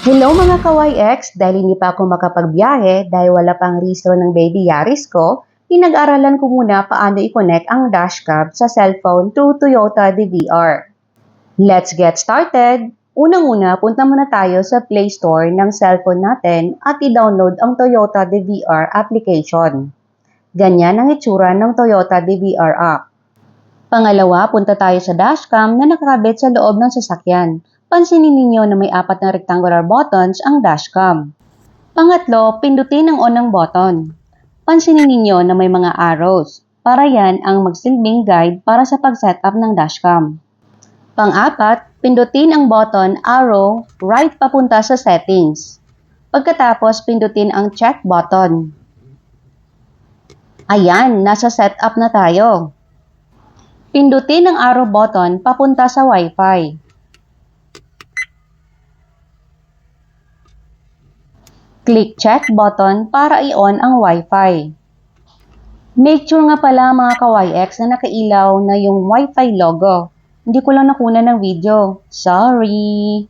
Hello mga ka-YX! Dahil hindi pa ako makapagbiyahe dahil wala pang rehistro ng baby Yaris ko, pinag-aralan ko muna paano i-connect ang dashcam sa cellphone through Toyota DVR. Let's get started! Unang-una, punta muna tayo sa Play Store ng cellphone natin at i-download ang Toyota DVR application. Ganyan ang itsura ng Toyota DVR app. Pangalawa, punta tayo sa dashcam na nakakabit sa loob ng sasakyan. Pansinin ninyo na may 4 na rectangular buttons ang dashcam. Pangatlo, pindutin ang on-ang button. Pansinin ninyo na may mga arrows. Para yan ang magsilbing guide para sa pag-setup ng dashcam. Pang-apat, pindutin ang button arrow right papunta sa settings. Pagkatapos, pindutin ang check button. Ayan, nasa setup na tayo. Pindutin ang arrow button papunta sa Wi-Fi. Click check button para i-on ang Wi-Fi. Make sure nga pala mga ka-YX na nakailaw na yung Wi-Fi logo. Hindi ko lang nakuna ng video. Sorry!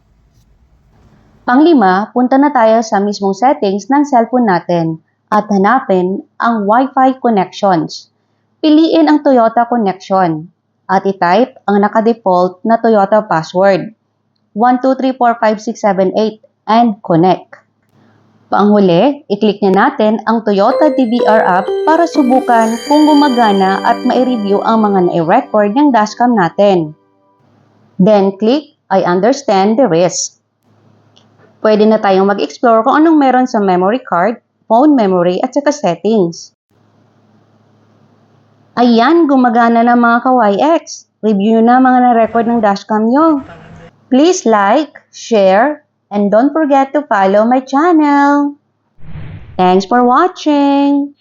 Panglima, punta na tayo sa mismong settings ng cellphone natin at hanapin ang Wi-Fi connections. Piliin ang Toyota connection at i-type ang naka-default na Toyota password 1234567 and connect. Panghuli, i-click na natin ang Toyota DVR app para subukan kung gumagana at ma-review ang mga na-record ng dashcam natin. Then click I understand the risk. Pwede na tayong mag-explore kung anong meron sa memory card, phone memory at saka settings. Ayan, gumagana na mga ka-YX. Review na mga na-record ng dashcam nyo. Please like, share, and don't forget to follow my channel. Thanks for watching!